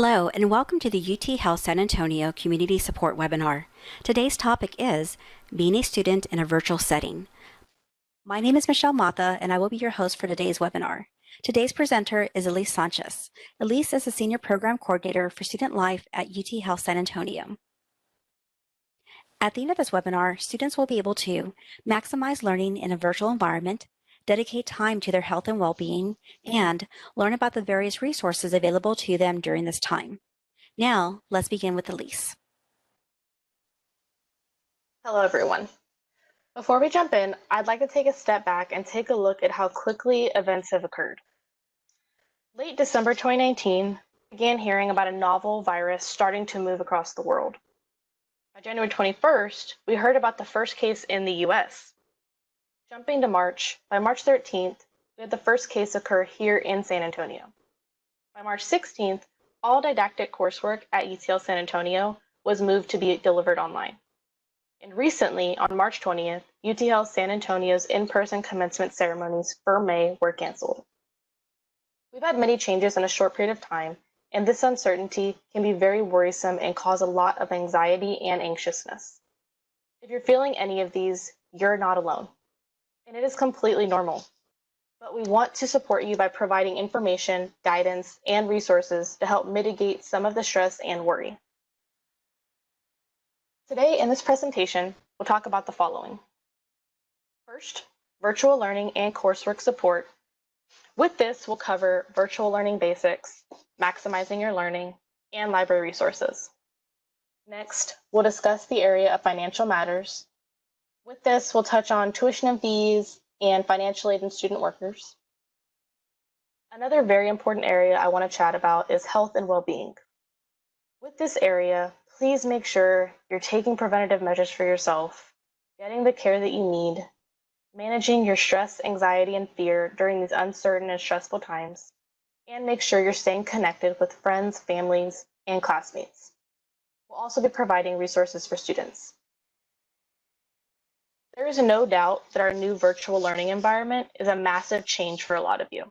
Hello, and welcome to the UTHSA San Antonio Community Support webinar. Today's topic is Being a Student in a Virtual Setting. My name is Michelle Mata, and I will be your host for today's webinar. Today's presenter is Ellyse Sanchez. Ellyse is the Senior Program Coordinator for Student Life at UTHSA San Antonio. At the end of this webinar, students will be able to maximize learning in a virtual environment, dedicate time to their health and well-being, and learn about the various resources available to them during this time. Now, let's begin with Ellyse. Hello, everyone. Before we jump in, I'd like to take a step back and take a look at how quickly events have occurred. Late December 2019, we began hearing about a novel virus starting to move across the world. By January 21st, we heard about the first case in the US. Jumping to March, by March 13th, we had the first case occur here in San Antonio. By March 16th, all didactic coursework at UTHSA San Antonio was moved to be delivered online. And recently, on March 20th, UTHSA San Antonio's in-person commencement ceremonies for May were canceled. We've had many changes in a short period of time, and this uncertainty can be very worrisome and cause a lot of anxiety and anxiousness. If you're feeling any of these, you're not alone. And it is completely normal. But we want to support you by providing information, guidance, and resources to help mitigate some of the stress and worry. Today in this presentation, we'll talk about the following. First, virtual learning and coursework support. With this, we'll cover virtual learning basics, maximizing your learning, and library resources. Next, we'll discuss the area of financial matters. With this, we'll touch on tuition and fees and financial aid and student workers. Another very important area I want to chat about is health and well-being. With this area, please make sure you're taking preventative measures for yourself, getting the care that you need, managing your stress, anxiety, and fear during these uncertain and stressful times, and make sure you're staying connected with friends, families, and classmates. We'll also be providing resources for students. There is no doubt that our new virtual learning environment is a massive change for a lot of you.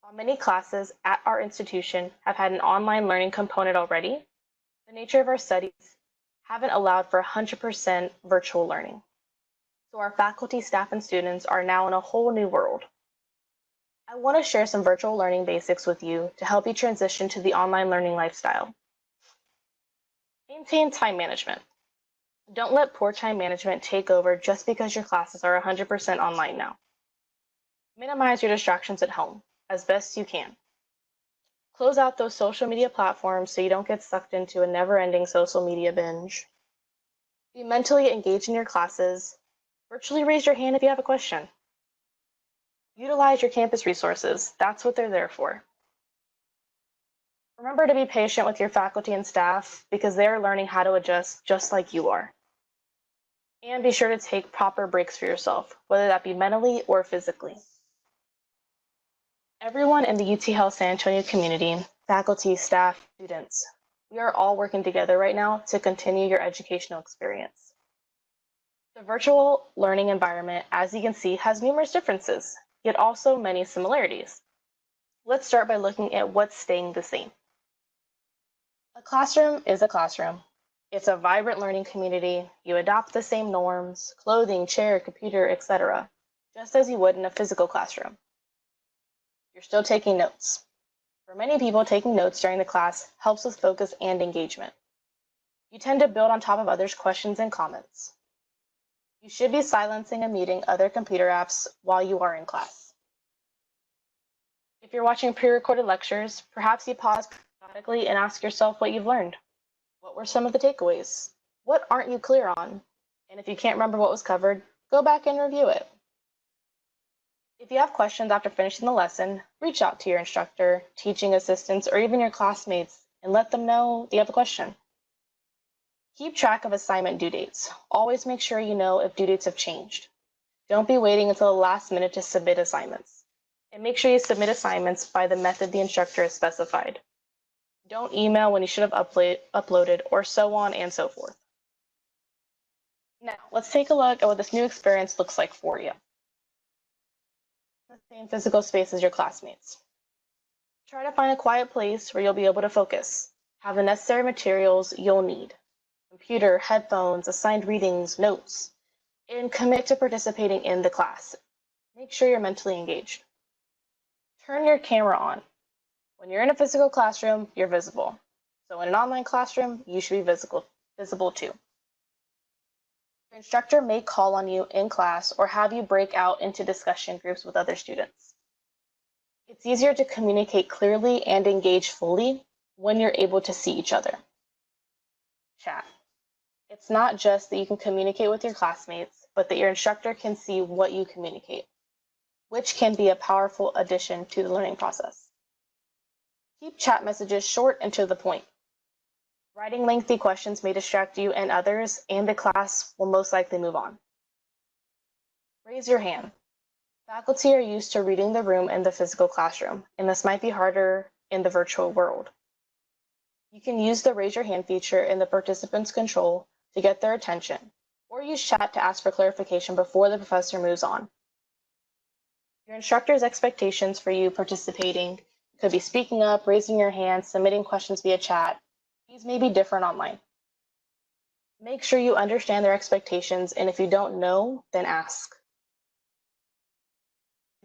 While many classes at our institution have had an online learning component already, the nature of our studies haven't allowed for 100% virtual learning. So our faculty, staff, and students are now in a whole new world. I want to share some virtual learning basics with you to help you transition to the online learning lifestyle. Maintain time management. Don't let poor time management take over just because your classes are 100% online now. Minimize your distractions at home as best you can. Close out those social media platforms so you don't get sucked into a never-ending social media binge. Be mentally engaged in your classes. Virtually raise your hand if you have a question. Utilize your campus resources. That's what they're there for. Remember to be patient with your faculty and staff because they are learning how to adjust just like you are. And be sure to take proper breaks for yourself, whether that be mentally or physically. Everyone in the UTHSA San Antonio community, faculty, staff, students, we are all working together right now to continue your educational experience. The virtual learning environment, as you can see, has numerous differences, yet also many similarities. Let's start by looking at what's staying the same. A classroom is a classroom. It's a vibrant learning community. You adopt the same norms, clothing, chair, computer, etc., just as you would in a physical classroom. You're still taking notes. For many people, taking notes during the class helps with focus and engagement. You tend to build on top of others' questions and comments. You should be silencing and muting other computer apps while you are in class. If you're watching pre-recorded lectures, perhaps you pause periodically and ask yourself what you've learned. What were some of the takeaways? What aren't you clear on? And if you can't remember what was covered, go back and review it. If you have questions after finishing the lesson, reach out to your instructor, teaching assistants, or even your classmates and let them know you have a question. Keep track of assignment due dates. Always make sure you know if due dates have changed. Don't be waiting until the last minute to submit assignments. And make sure you submit assignments by the method the instructor has specified. Don't email when you should have uploaded, or so on and so forth. Now, let's take a look at what this new experience looks like for you. The same physical space as your classmates. Try to find a quiet place where you'll be able to focus. Have the necessary materials you'll need: computer, headphones, assigned readings, notes, and commit to participating in the class. Make sure you're mentally engaged. Turn your camera on. When you're in a physical classroom, you're visible. So in an online classroom, you should be visible too. Your instructor may call on you in class or have you break out into discussion groups with other students. It's easier to communicate clearly and engage fully when you're able to see each other. Chat. It's not just that you can communicate with your classmates, but that your instructor can see what you communicate, which can be a powerful addition to the learning process. Keep chat messages short and to the point. Writing lengthy questions may distract you and others, and the class will most likely move on. Raise your hand. Faculty are used to reading the room in the physical classroom, and this might be harder in the virtual world. You can use the raise your hand feature in the participants' control to get their attention, or use chat to ask for clarification before the professor moves on. Your instructor's expectations for you participating could be speaking up, raising your hand, submitting questions via chat. These may be different online. Make sure you understand their expectations, and if you don't know, then ask.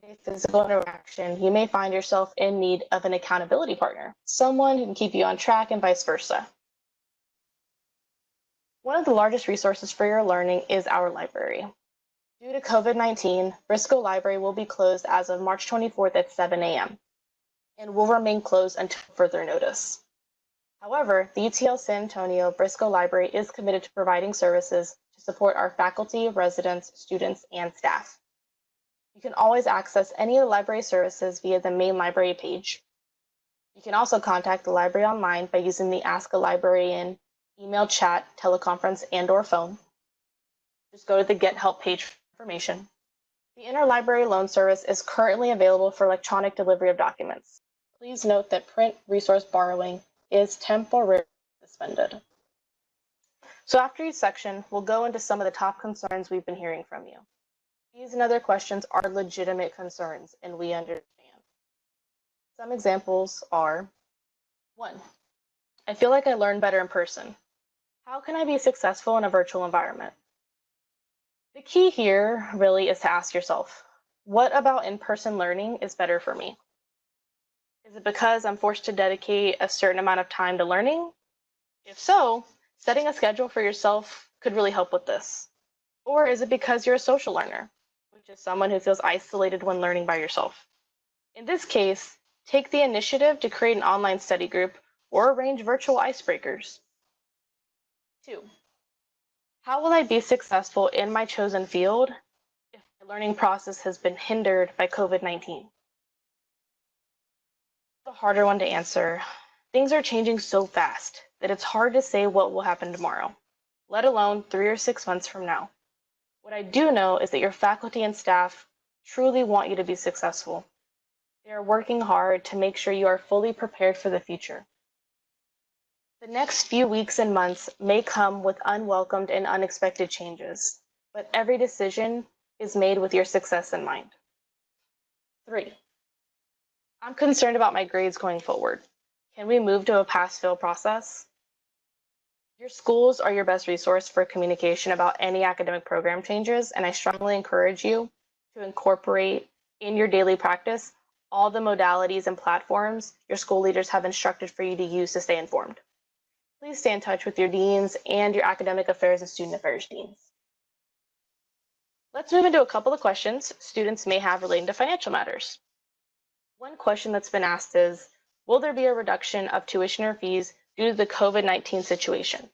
In physical interaction, you may find yourself in need of an accountability partner, someone who can keep you on track and vice versa. One of the largest resources for your learning is our library. Due to COVID-19, Briscoe Library will be closed as of March 24th at 7 a.m. and will remain closed until further notice. However, the UTHSA San Antonio Briscoe Library is committed to providing services to support our faculty, residents, students, and staff. You can always access any of the library services via the main library page. You can also contact the library online by using the Ask a Librarian email, chat, teleconference, and/or phone. Just go to the Get Help page for information. The Interlibrary Loan Service is currently available for electronic delivery of documents. Please note that print resource borrowing is temporarily suspended. So after each section, we'll go into some of the top concerns we've been hearing from you. These and other questions are legitimate concerns, and we understand. Some examples are: 1. I feel like I learn better in person. How can I be successful in a virtual environment? The key here really is to ask yourself, what about in-person learning is better for me? Is it because I'm forced to dedicate a certain amount of time to learning? If so, setting a schedule for yourself could really help with this. Or is it because you're a social learner, which is someone who feels isolated when learning by yourself? In this case, take the initiative to create an online study group or arrange virtual icebreakers. 2. How will I be successful in my chosen field if my learning process has been hindered by COVID-19? The harder one to answer. Things are changing so fast that it's hard to say what will happen tomorrow, let alone 3 or 6 months from now. What I do know is that your faculty and staff truly want you to be successful. They are working hard to make sure you are fully prepared for the future. The next few weeks and months may come with unwelcomed and unexpected changes, but every decision is made with your success in mind. 3. I'm concerned about my grades going forward. Can we move to a pass-fail process? Your schools are your best resource for communication about any academic program changes, and I strongly encourage you to incorporate in your daily practice all the modalities and platforms your school leaders have instructed for you to use to stay informed. Please stay in touch with your deans and your academic affairs and student affairs deans. Let's move into a couple of questions students may have relating to financial matters. One question that's been asked is, will there be a reduction of tuition or fees due to the COVID-19 situation?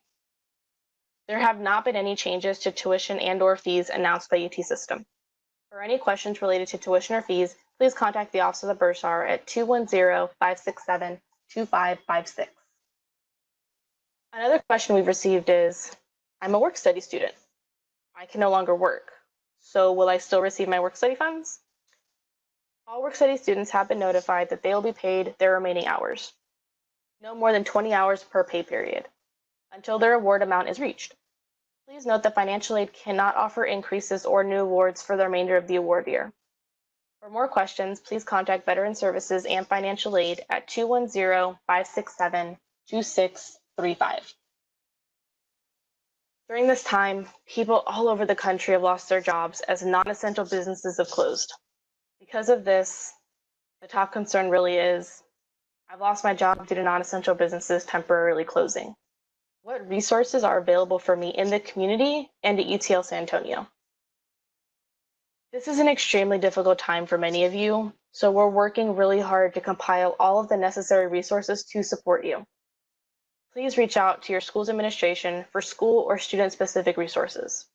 There have not been any changes to tuition and/or fees announced by UT System. For any questions related to tuition or fees, please contact the Office of the Bursar at 210-567-2556. Another question we've received is, I'm a work study student. I can no longer work, so will I still receive my work study funds? All work study students have been notified that they will be paid their remaining hours, no more than 20 hours per pay period, until their award amount is reached. Please note that financial aid cannot offer increases or new awards for the remainder of the award year. For more questions, please contact Veteran Services and Financial Aid at 210-567-2556. 2635. During this time, people all over the country have lost their jobs as non-essential businesses have closed. Because of this, the top concern really is, I've lost my job due to non-essential businesses temporarily closing. What resources are available for me in the community and at UTL San Antonio? This is an extremely difficult time for many of you, so we're working really hard to compile all of the necessary resources to support you. Please reach out to your school's administration for school or student-specific resources.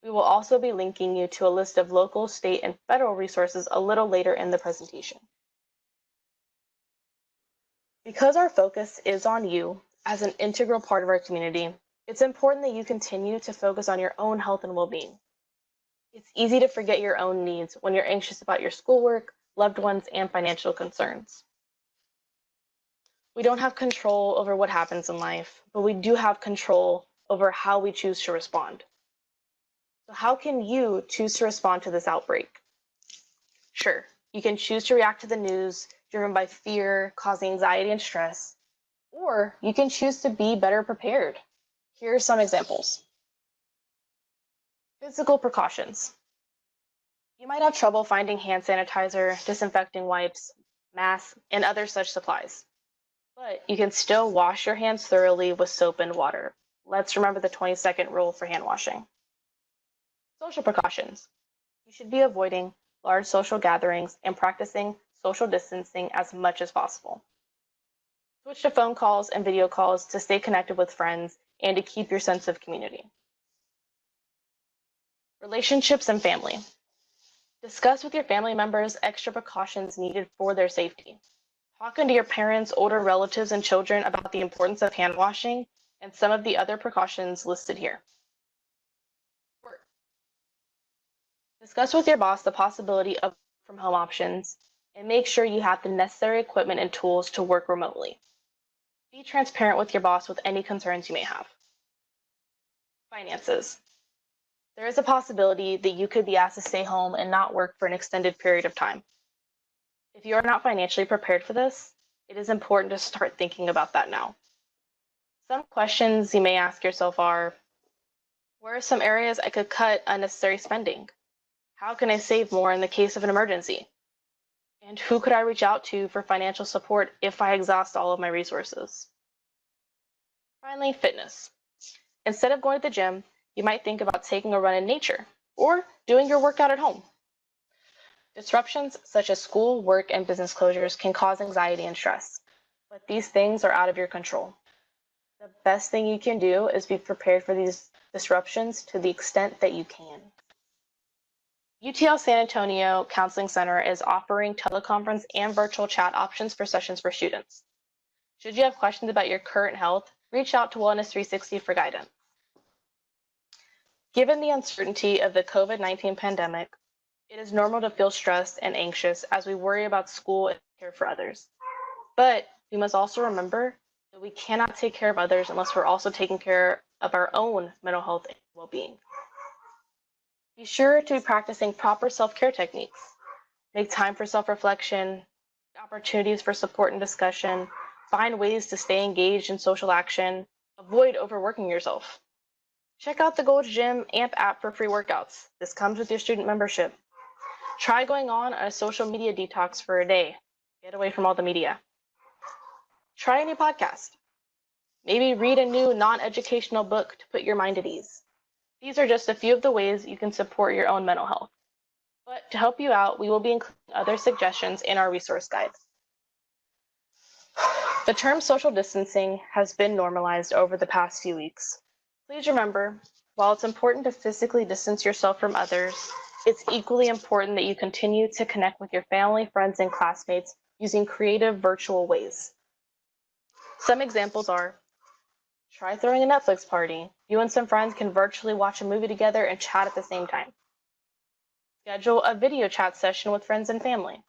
We will also be linking you to a list of local, state, and federal resources a little later in the presentation. Because our focus is on you as an integral part of our community, it's important that you continue to focus on your own health and well-being. It's easy to forget your own needs when you're anxious about your schoolwork, loved ones, and financial concerns. We don't have control over what happens in life, but we do have control over how we choose to respond. So how can you choose to respond to this outbreak? Sure, you can choose to react to the news driven by fear, causing anxiety and stress, or you can choose to be better prepared. Here are some examples. Physical precautions. You might have trouble finding hand sanitizer, disinfecting wipes, masks, and other such supplies. But you can still wash your hands thoroughly with soap and water. Let's remember the 20-second rule for hand washing. Social precautions. You should be avoiding large social gatherings and practicing social distancing as much as possible. Switch to phone calls and video calls to stay connected with friends and to keep your sense of community. Relationships and family. Discuss with your family members extra precautions needed for their safety. Talking to your parents, older relatives, and children about the importance of hand washing and some of the other precautions listed here. Work. Discuss with your boss the possibility of from home options and make sure you have the necessary equipment and tools to work remotely. Be transparent with your boss with any concerns you may have. Finances. There is a possibility that you could be asked to stay home and not work for an extended period of time. If you are not financially prepared for this, it is important to start thinking about that now. Some questions you may ask yourself are, where are some areas I could cut unnecessary spending? How can I save more in the case of an emergency? And who could I reach out to for financial support if I exhaust all of my resources? Finally, fitness. Instead of going to the gym, you might think about taking a run in nature or doing your workout at home. Disruptions such as school, work, and business closures can cause anxiety and stress, but these things are out of your control. The best thing you can do is be prepared for these disruptions to the extent that you can. UTL San Antonio Counseling Center is offering teleconference and virtual chat options for sessions for students. Should you have questions about your current health, reach out to Wellness 360 for guidance. Given the uncertainty of the COVID-19 pandemic, it is normal to feel stressed and anxious as we worry about school and care for others. But we must also remember that we cannot take care of others unless we're also taking care of our own mental health and well-being. Be sure to be practicing proper self-care techniques. Make time for self-reflection, opportunities for support and discussion, find ways to stay engaged in social action, avoid overworking yourself. Check out the Gold's Gym AMP app for free workouts. This comes with your student membership. Try going on a social media detox for a day. Get away from all the media. Try a new podcast. Maybe read a new non-educational book to put your mind at ease. These are just a few of the ways you can support your own mental health. But to help you out, we will be including other suggestions in our resource guide. The term social distancing has been normalized over the past few weeks. Please remember, while it's important to physically distance yourself from others, it's equally important that you continue to connect with your family, friends, and classmates using creative virtual ways. Some examples are, try throwing a Netflix party. You and some friends can virtually watch a movie together and chat at the same time. Schedule a video chat session with friends and family.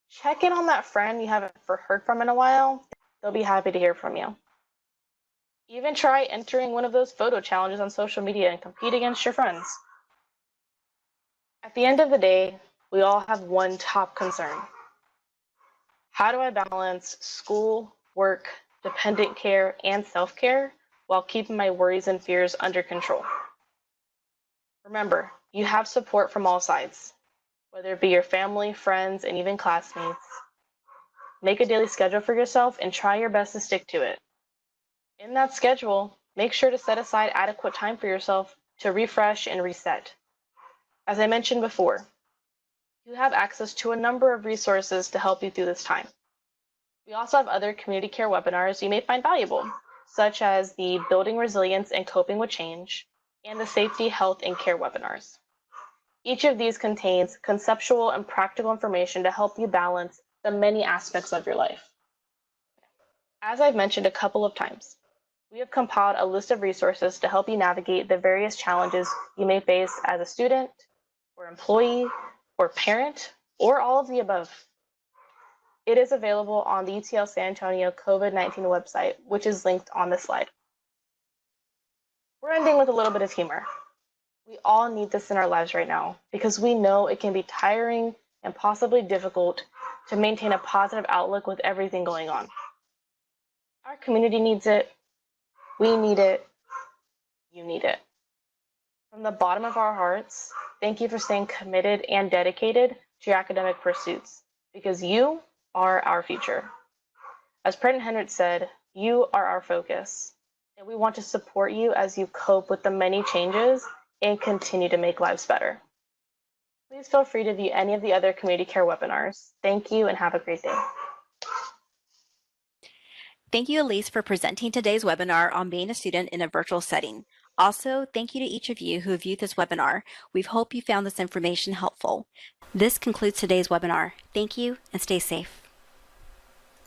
Check in on that friend you haven't heard from in a while. They'll be happy to hear from you. Even try entering one of those photo challenges on social media and compete against your friends. At the end of the day, we all have one top concern. How do I balance school, work, dependent care, and self-care while keeping my worries and fears under control. Remember, you have support from all sides, whether it be your family, friends, and even classmates. Make a daily schedule for yourself and try your best to stick to it. In that schedule, make sure to set aside adequate time for yourself to refresh and reset. As I mentioned before, you have access to a number of resources to help you through this time. We also have other community care webinars you may find valuable, such as the Building Resilience and Coping with Change and the Safety, Health, and Care webinars. Each of these contains conceptual and practical information to help you balance the many aspects of your life. As I've mentioned a couple of times, we have compiled a list of resources to help you navigate the various challenges you may face as a student, or employee, or parent, or all of the above. It is available on the UTHSA San Antonio COVID-19 website, which is linked on this slide. We're ending with a little bit of humor. We all need this in our lives right now because we know it can be tiring and possibly difficult to maintain a positive outlook with everything going on. Our community needs it. We need it. You need it. From the bottom of our hearts, thank you for staying committed and dedicated to your academic pursuits because you are our future. As President Henry said, you are our focus, and we want to support you as you cope with the many changes and continue to make lives better. Please feel free to view any of the other community care webinars. Thank you and have a great day. Thank you, Ellyse, for presenting today's webinar on being a student in a virtual setting. Also, thank you to each of you who viewed this webinar. We hope you found this information helpful. This concludes today's webinar. Thank you and stay safe.